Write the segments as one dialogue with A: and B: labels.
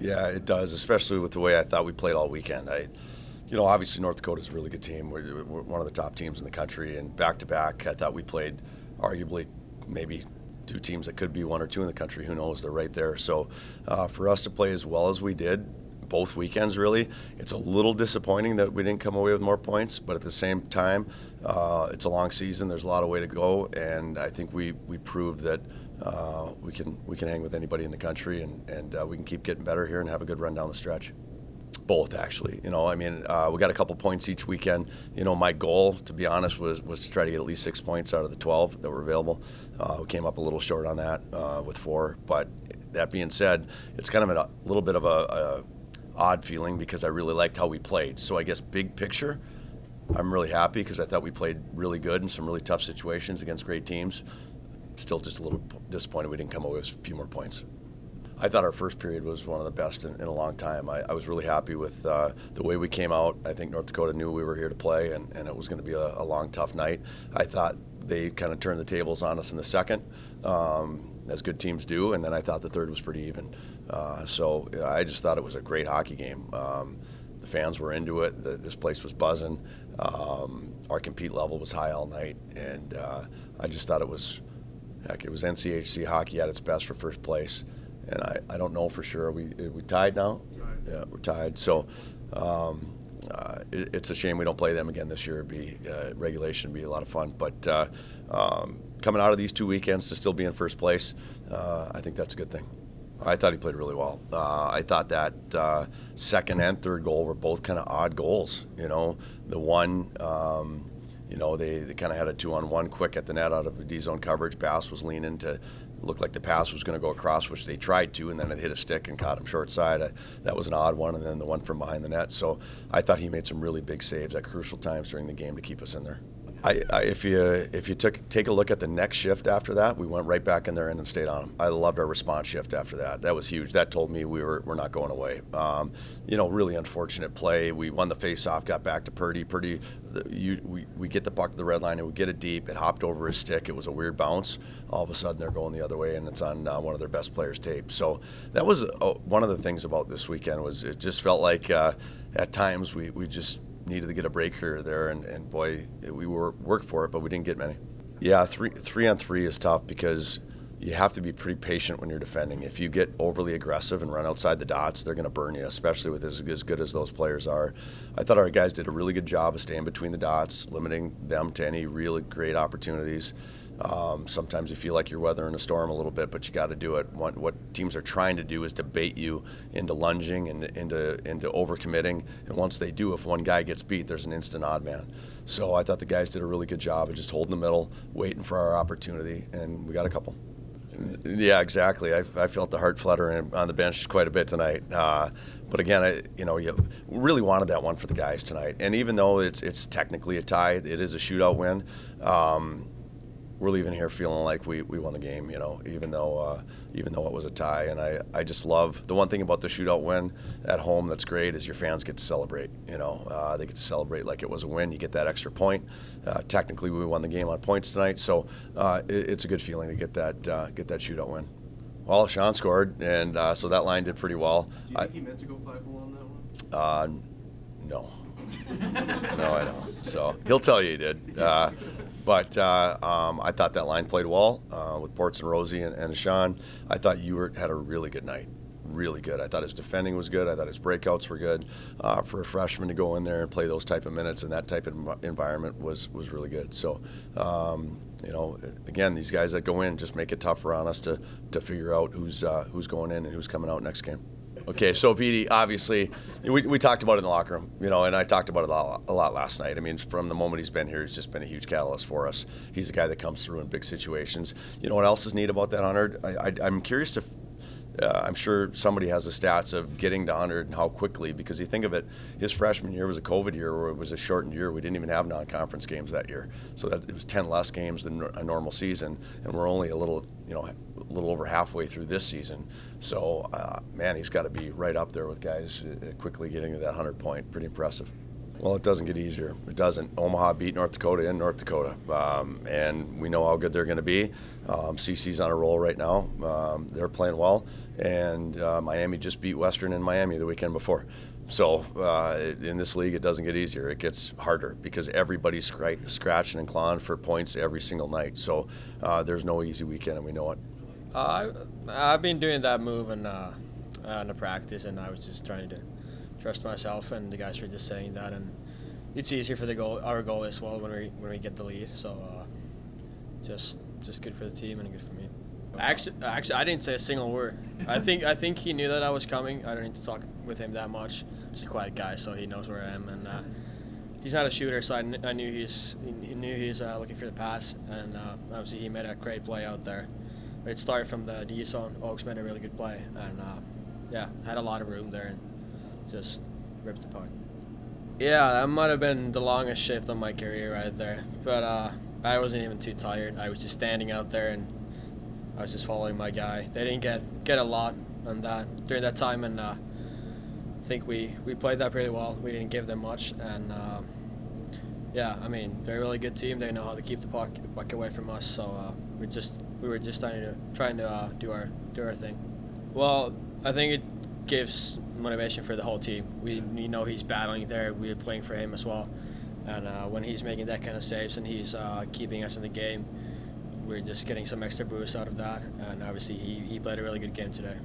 A: Yeah, it does, especially with the way I thought we played all weekend. Obviously North Dakota is a really good team. We're one of the top teams in the country, and back-to-back, I thought we played arguably maybe two teams that could be one or two in the country. Who knows? They're right there. So for us to play as well as we did, both weekends really, it's a little disappointing that we didn't come away with more points, but at the same time, it's a long season. There's a lot of way to go, and I think we proved that we can hang with anybody in the country, and we can keep getting better here and have a good run down the stretch. Both, actually. We got a couple points each weekend. My goal, to be honest, was to try to get at least 6 points out of the 12 that were available. We came up a little short on that with 4. But that being said, it's kind of a little bit of a odd feeling because I really liked how we played. So I guess big picture, I'm really happy because I thought we played really good in some really tough situations against great teams. Still just a little disappointed we didn't come away with a few more points. I thought our first period was one of the best in a long time. I was really happy with the way we came out. I think North Dakota knew we were here to play, and it was going to be a long, tough night. I thought they kind of turned the tables on us in the second, as good teams do, and then I thought the third was pretty even. So I just thought it was a great hockey game. The fans were into it. This place was buzzing. Our compete level was high all night, and I just thought it was NCHC hockey at its best for first place. And I don't know for sure. Are we tied now?
B: Tied.
A: Yeah, we're tied. So it's a shame we don't play them again this year. Regulation would be a lot of fun. But coming out of these 2 weekends to still be in first place, I think that's a good thing. I thought he played really well. I thought that second and third goal were both kind of odd goals. The one, they kind of had a 2-on-1 quick at the net out of the D-zone coverage. Bass was leaning to. Looked like the pass was going to go across, which they tried to, and then it hit a stick and caught him short side. That was an odd one, and then the one from behind the net. So I thought he made some really big saves at crucial times during the game to keep us in there. If you take a look at the next shift after that, we went right back in there and stayed on them. I loved our response shift after that. That was huge. That told me we're not going away. Really unfortunate play. We won the face-off, got back to Purdy. We get the puck to the red line and we get it deep. It hopped over his stick. It was a weird bounce. All of a sudden they're going the other way, and it's on one of their best players' tape. So that was one of the things about this weekend was it just felt like at times we just needed to get a break here or there, and boy, we worked for it, but we didn't get many. Yeah, 3-on-3 is tough because you have to be pretty patient when you're defending. If you get overly aggressive and run outside the dots, they're going to burn you, especially with as good as those players are. I thought our guys did a really good job of staying between the dots, limiting them to any really great opportunities. Sometimes you feel like you're weathering a storm a little bit, but you got to do it. What teams are trying to do is to bait you into lunging and into overcommitting. And once they do, if one guy gets beat, there's an instant odd man. So I thought the guys did a really good job of just holding the middle, waiting for our opportunity, and we got a couple. Yeah, exactly. I felt the heart flutter on the bench quite a bit tonight. But again, you really wanted that one for the guys tonight. And even though it's technically a tie, it is a shootout win. We're leaving here feeling like we won the game, even though it was a tie. And I just love the one thing about the shootout win at home that's great is your fans get to celebrate. They get to celebrate like it was a win. You get that extra point. Technically, we won the game on points tonight, so it's a good feeling to get that shootout win. Well, Sean scored, and so that line did pretty well.
B: Do you think he meant to go 5-0 on that one?
A: No. No, I don't. So he'll tell you he did. But I thought that line played well with Ports and Rosie and Sean. I thought Ewert had a really good night, really good. I thought his defending was good. I thought his breakouts were good. For a freshman to go in there and play those type of minutes in that type of environment was really good. So, again, these guys that go in just make it tougher on us to figure out who's going in and who's coming out next game. Okay, so Vidi, obviously, we talked about it in the locker room, and I talked about it a lot last night. I mean, from the moment he's been here, he's just been a huge catalyst for us. He's a guy that comes through in big situations. You know what else is neat about that 100? I'm curious to I'm sure somebody has the stats of getting to 100 and how quickly, because you think of it, his freshman year was a COVID year where it was a shortened year. We didn't even have non-conference games that year. So that it was 10 less games than a normal season, and we're only a little over halfway through this season. So, man, he's got to be right up there with guys quickly getting to that 100 point. Pretty impressive. Well, it doesn't get easier. It doesn't. Omaha beat North Dakota in North Dakota, and we know how good they're going to be. CC's on a roll right now. They're playing well, and Miami just beat Western in Miami the weekend before. So in this league, it doesn't get easier. It gets harder because everybody's scratching and clawing for points every single night. So there's no easy weekend, and we know it.
C: I've been doing that move in the practice, and I was just trying to trust myself, and the guys were just saying that, and it's easier for our goal as well when we get the lead. So just good for the team and good for me. Actually, I didn't say a single word. I think he knew that I was coming. I don't need to talk with him that much. He's a quiet guy, so he knows where I am, and he's not a shooter, so I knew he knew he's looking for the pass, and obviously he made a great play out there. But it started from the D zone. Oaks made a really good play, and had a lot of room there and just ripped the puck. Yeah, that might have been the longest shift of my career right there. But I wasn't even too tired. I was just standing out there, and I was just following my guy. They didn't get a lot on that during that time, and I think we played that pretty well. We didn't give them much, and I mean, they're a really good team. They know how to keep the puck away from us. So we were just trying to do our thing. Well, I think it gives motivation for the whole team. We know he's battling there. We're playing for him as well, and when he's making that kind of saves and he's keeping us in the game, we're just getting some extra boost out of that. And obviously he played a really good game today.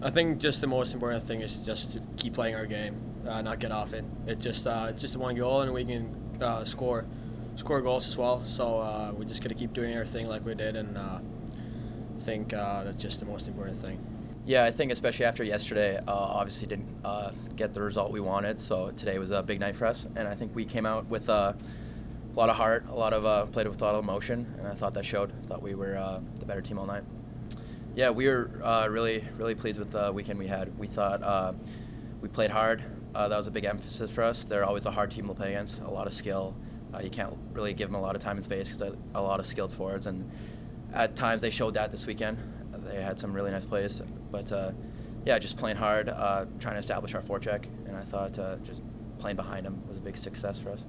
C: I think just the most important thing is just to keep playing our game, not get off it. It's just one goal, and we can score goals as well. So we're just gonna keep doing our thing like we did, and I think that's just the most important thing.
D: Yeah, I think especially after yesterday, obviously didn't get the result we wanted, so today was a big night for us, and I think we came out with a lot of heart, played with a lot of emotion, and I thought that showed. I thought we were the better team all night. Yeah, we were really pleased with the weekend we had. We thought we played hard. That was a big emphasis for us. They're always a hard team to play against, a lot of skill. You can't really give them a lot of time and space because a lot of skilled forwards, and at times they showed that this weekend. They had some really nice plays, but just playing hard, trying to establish our forecheck, and I thought just playing behind them was a big success for us.